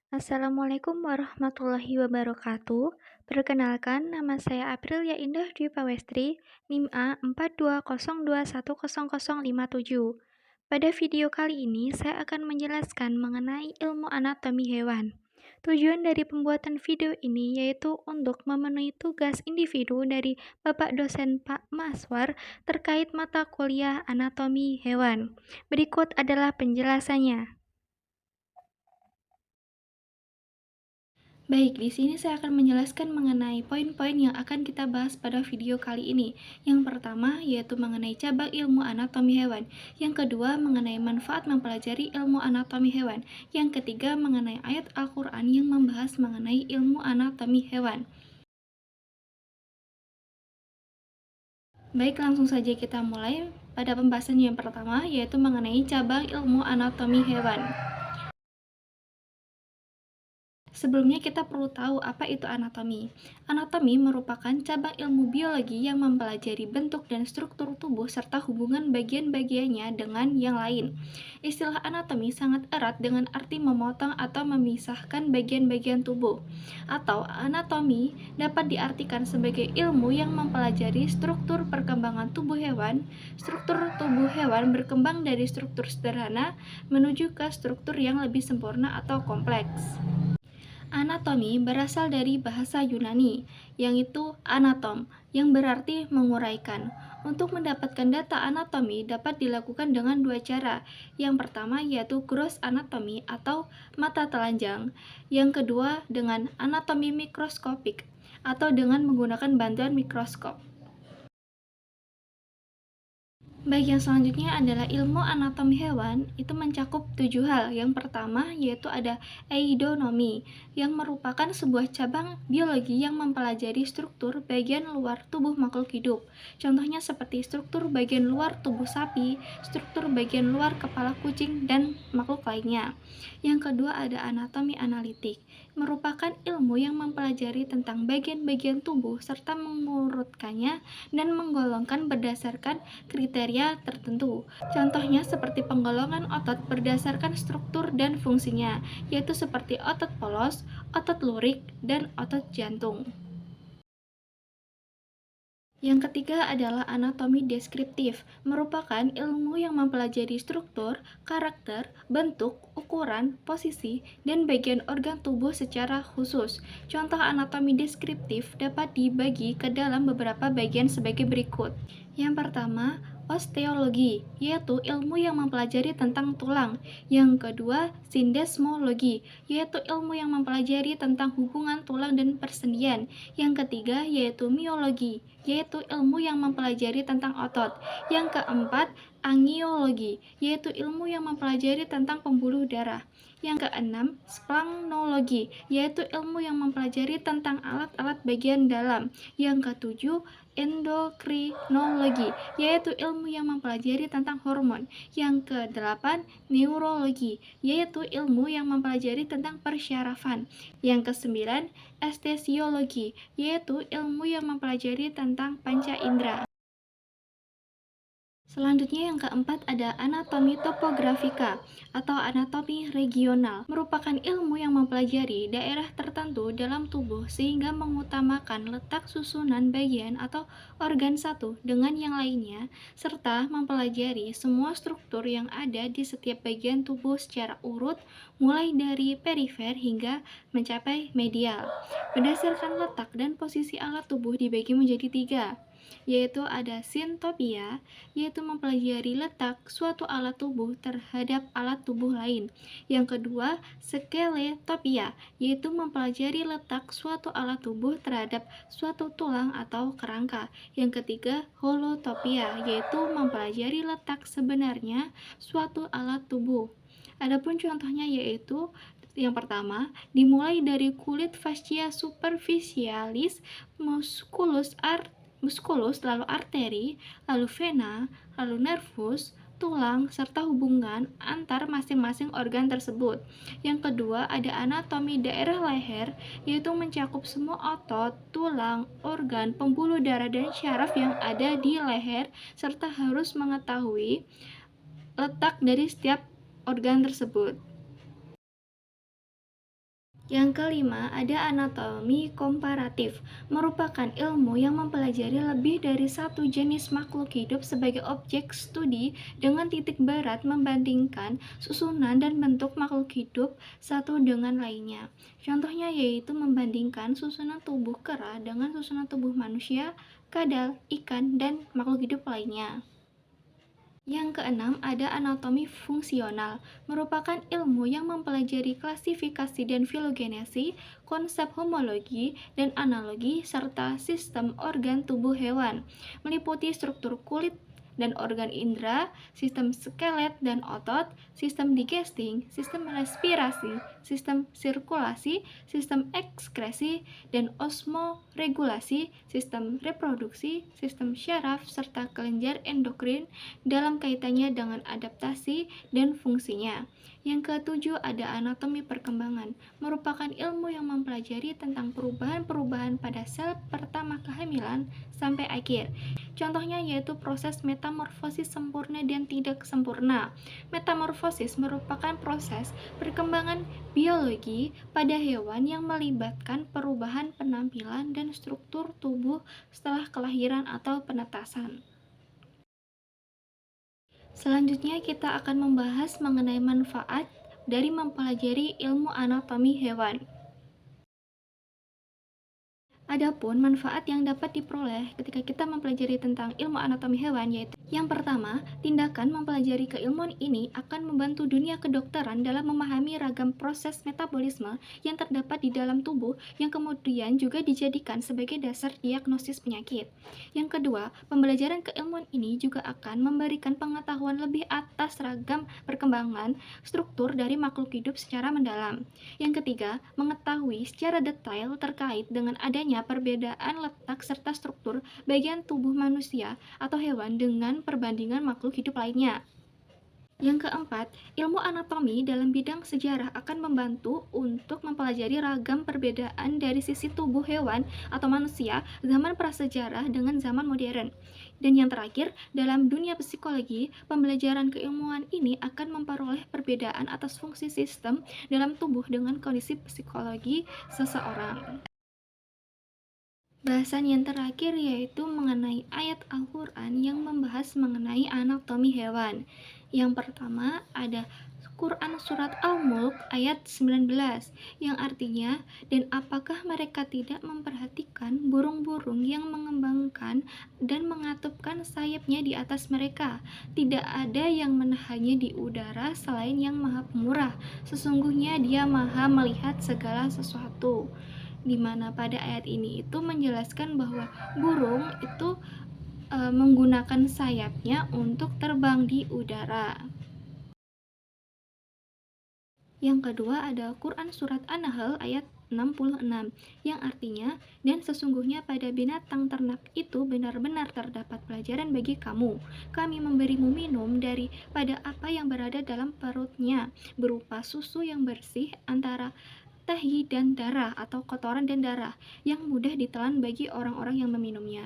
Assalamualaikum warahmatullahi wabarakatuh. Perkenalkan, nama saya Aprilia Indah Dwi Pawestri, NIM A4202100057. Pada video kali ini, saya akan menjelaskan mengenai ilmu anatomi hewan. Tujuan dari pembuatan video ini yaitu untuk memenuhi tugas individu dari Bapak dosen Pak Maswar terkait mata kuliah anatomi hewan. Berikut adalah penjelasannya. Baik, di sini saya akan menjelaskan mengenai poin-poin yang akan kita bahas pada video kali ini. Yang pertama yaitu mengenai cabang ilmu anatomi hewan. Yang kedua mengenai manfaat mempelajari ilmu anatomi hewan. Yang ketiga mengenai ayat Al-Quran yang membahas mengenai ilmu anatomi hewan. Baik, langsung saja kita mulai pada pembahasan yang pertama yaitu mengenai cabang ilmu anatomi hewan. Sebelumnya kita perlu tahu apa itu anatomi. Anatomi merupakan cabang ilmu biologi yang mempelajari bentuk dan struktur tubuh serta hubungan bagian-bagiannya dengan yang lain. Istilah anatomi sangat erat dengan arti memotong atau memisahkan bagian-bagian tubuh. Atau anatomi dapat diartikan sebagai ilmu yang mempelajari struktur perkembangan tubuh hewan. Struktur tubuh hewan berkembang dari struktur sederhana menuju ke struktur yang lebih sempurna atau kompleks. Anatomi berasal dari bahasa Yunani, yang itu anatom, yang berarti menguraikan. Untuk mendapatkan data anatomi dapat dilakukan dengan dua cara. Yang pertama yaitu gross anatomy atau mata telanjang. Yang kedua dengan anatomi mikroskopik atau dengan menggunakan bantuan mikroskop. Baik, yang selanjutnya adalah ilmu anatomi hewan. Itu mencakup 7 hal. Yang pertama yaitu ada eidonomi, yang merupakan sebuah cabang biologi yang mempelajari struktur bagian luar tubuh makhluk hidup. Contohnya seperti struktur bagian luar tubuh sapi, struktur bagian luar kepala kucing, dan makhluk lainnya. Yang kedua ada anatomi analitik, merupakan ilmu yang mempelajari tentang bagian-bagian tubuh serta mengurutkannya dan menggolongkan berdasarkan kriteria tertentu. Contohnya seperti penggolongan otot berdasarkan struktur dan fungsinya, yaitu seperti otot polos, otot lurik, dan otot jantung. Yang ketiga adalah anatomi deskriptif, merupakan ilmu yang mempelajari struktur, karakter, bentuk, ukuran, posisi, dan bagian organ tubuh secara khusus. Contoh anatomi deskriptif dapat dibagi ke dalam beberapa bagian sebagai berikut. Yang pertama, osteologi, yaitu ilmu yang mempelajari tentang tulang. Yang kedua, sindesmologi, yaitu ilmu yang mempelajari tentang hubungan tulang dan persendian. Yang ketiga, yaitu miologi, yaitu ilmu yang mempelajari tentang otot. Yang keempat, angiologi, yaitu ilmu yang mempelajari tentang pembuluh darah. Yang keenam, splanknologi, yaitu ilmu yang mempelajari tentang alat-alat bagian dalam. Yang ketujuh, endokrinologi, yaitu ilmu yang mempelajari tentang hormon. Yang kedelapan, neurologi, yaitu ilmu yang mempelajari tentang persyarafan. Yang kesembilan, estesiologi, yaitu ilmu yang mempelajari tentang panca indera. Selanjutnya yang keempat ada anatomi topografika atau anatomi regional, merupakan ilmu yang mempelajari daerah tertentu dalam tubuh sehingga mengutamakan letak susunan bagian atau organ satu dengan yang lainnya, serta mempelajari semua struktur yang ada di setiap bagian tubuh secara urut, mulai dari perifer hingga mencapai medial. Berdasarkan letak dan posisi alat tubuh dibagi menjadi tiga, yaitu ada sintopia, yaitu mempelajari letak suatu alat tubuh terhadap alat tubuh lain. Yang kedua, skeletopia, yaitu mempelajari letak suatu alat tubuh terhadap suatu tulang atau kerangka. Yang ketiga, holotopia, yaitu mempelajari letak sebenarnya suatu alat tubuh. Adapun contohnya yaitu yang pertama, dimulai dari kulit fascia superficialis, musculus, lalu arteri, lalu vena, lalu nervus, tulang, serta hubungan antar masing-masing organ tersebut. Yang kedua, ada anatomi daerah leher, yaitu mencakup semua otot, tulang, organ, pembuluh darah, dan syaraf yang ada di leher, serta harus mengetahui letak dari setiap organ tersebut. Yang kelima, ada anatomi komparatif, merupakan ilmu yang mempelajari lebih dari satu jenis makhluk hidup sebagai objek studi dengan titik berat membandingkan susunan dan bentuk makhluk hidup satu dengan lainnya. Contohnya yaitu membandingkan susunan tubuh kera dengan susunan tubuh manusia, kadal, ikan, dan makhluk hidup lainnya. Yang keenam, ada anatomi fungsional, merupakan ilmu yang mempelajari klasifikasi dan filogenesi, konsep homologi dan analogi, serta sistem organ tubuh hewan, meliputi struktur kulit dan organ indera, sistem skelet dan otot, sistem digesting, sistem respirasi, sistem sirkulasi, sistem ekskresi dan osmoregulasi, sistem reproduksi, sistem syaraf, serta kelenjar endokrin dalam kaitannya dengan adaptasi dan fungsinya. Yang ketujuh, ada anatomi perkembangan, merupakan ilmu yang mempelajari tentang perubahan-perubahan pada sel pertama kehamilan sampai akhir. Contohnya yaitu proses metamorfosis sempurna dan tidak sempurna. Metamorfosis merupakan proses perkembangan biologi pada hewan yang melibatkan perubahan penampilan dan struktur tubuh setelah kelahiran atau penetasan. Selanjutnya kita akan membahas mengenai manfaat dari mempelajari ilmu anatomi hewan. Adapun manfaat yang dapat diperoleh ketika kita mempelajari tentang ilmu anatomi hewan yaitu yang pertama, tindakan mempelajari keilmuan ini akan membantu dunia kedokteran dalam memahami ragam proses metabolisme yang terdapat di dalam tubuh yang kemudian juga dijadikan sebagai dasar diagnosis penyakit. Yang kedua, pembelajaran keilmuan ini juga akan memberikan pengetahuan lebih atas ragam perkembangan struktur dari makhluk hidup secara mendalam. Yang ketiga, mengetahui secara detail terkait dengan adanya perbedaan letak serta struktur bagian tubuh manusia atau hewan dengan perbandingan makhluk hidup lainnya. Yang keempat, ilmu anatomi dalam bidang sejarah akan membantu untuk mempelajari ragam perbedaan dari sisi tubuh hewan atau manusia zaman prasejarah dengan zaman modern. Dan yang terakhir, dalam dunia psikologi, pembelajaran keilmuan ini akan memperoleh perbedaan atas fungsi sistem dalam tubuh dengan kondisi psikologi seseorang. Bahasan yang terakhir yaitu mengenai ayat Al-Quran yang membahas mengenai anatomi hewan. Yang pertama ada Quran Surat Al-Mulk ayat 19 yang artinya, dan apakah mereka tidak memperhatikan burung-burung yang mengembangkan dan mengatupkan sayapnya di atas mereka? Tidak ada yang menahannya di udara selain yang maha pemurah. Sesungguhnya dia maha melihat segala sesuatu. Di mana pada ayat ini itu menjelaskan bahwa burung itu menggunakan sayapnya untuk terbang di udara. Yang kedua ada Quran Surat An-Nahl ayat 66 yang artinya, dan sesungguhnya pada binatang ternak itu benar-benar terdapat pelajaran bagi kamu. Kami memberimu minum daripada apa yang berada dalam perutnya, berupa susu yang bersih antara tahi dan darah atau kotoran dan darah yang mudah ditelan bagi orang-orang yang meminumnya.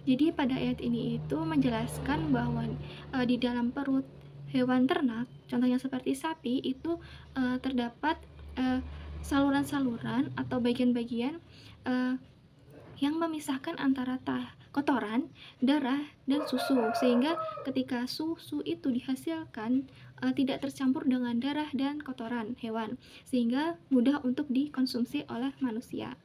Jadi pada ayat ini itu menjelaskan bahwa di dalam perut hewan ternak, contohnya seperti sapi, itu terdapat saluran-saluran atau bagian-bagian yang memisahkan antara kotoran, darah, dan susu, sehingga ketika susu itu dihasilkan tidak tercampur dengan darah dan kotoran hewan, sehingga mudah untuk dikonsumsi oleh manusia.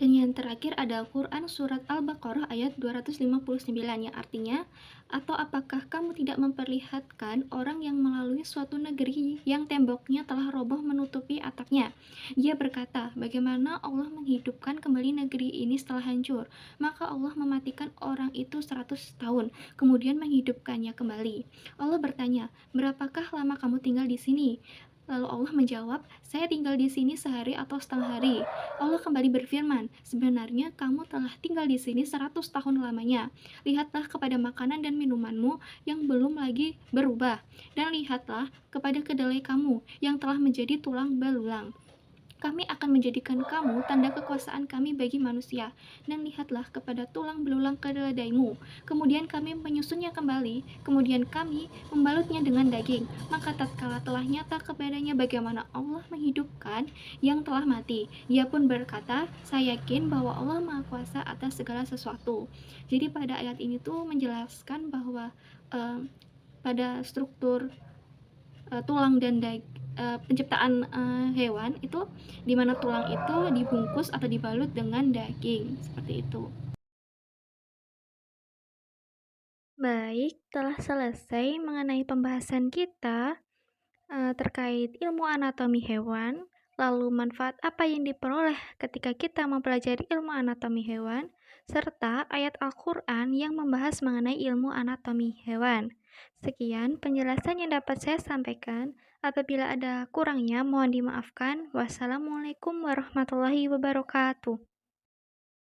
Dan yang terakhir ada Quran Surat Al-Baqarah ayat 259 yang artinya, atau apakah kamu tidak memperlihatkan orang yang melalui suatu negeri yang temboknya telah roboh menutupi atapnya? Dia berkata, bagaimana Allah menghidupkan kembali negeri ini setelah hancur? Maka Allah mematikan orang itu 100 tahun, kemudian menghidupkannya kembali. Allah bertanya, berapakah lama kamu tinggal di sini? Lalu Allah menjawab, saya tinggal di sini sehari atau setengah hari. Allah kembali berfirman, sebenarnya kamu telah tinggal di sini 100 tahun lamanya. Lihatlah kepada makanan dan minumanmu yang belum lagi berubah, dan lihatlah kepada kedelai kamu yang telah menjadi tulang belulang. Kami akan menjadikan kamu tanda kekuasaan kami bagi manusia, dan lihatlah kepada tulang belulang keledaimu. Kemudian kami menyusunnya kembali, kemudian kami membalutnya dengan daging. Maka tatkala telah nyata kepadanya bagaimana Allah menghidupkan yang telah mati, ia pun berkata, saya yakin bahwa Allah Maha Kuasa atas segala sesuatu. Jadi pada ayat ini tuh menjelaskan bahwa pada struktur tulang dan penciptaan hewan itu, di mana tulang itu dibungkus atau dibalut dengan daging seperti itu. Baik, telah selesai mengenai pembahasan kita terkait ilmu anatomi hewan, lalu manfaat apa yang diperoleh ketika kita mempelajari ilmu anatomi hewan, serta ayat Al-Quran yang membahas mengenai ilmu anatomi hewan. Sekian penjelasan yang dapat saya sampaikan. Apabila ada kurangnya, mohon dimaafkan. Wassalamualaikum warahmatullahi wabarakatuh.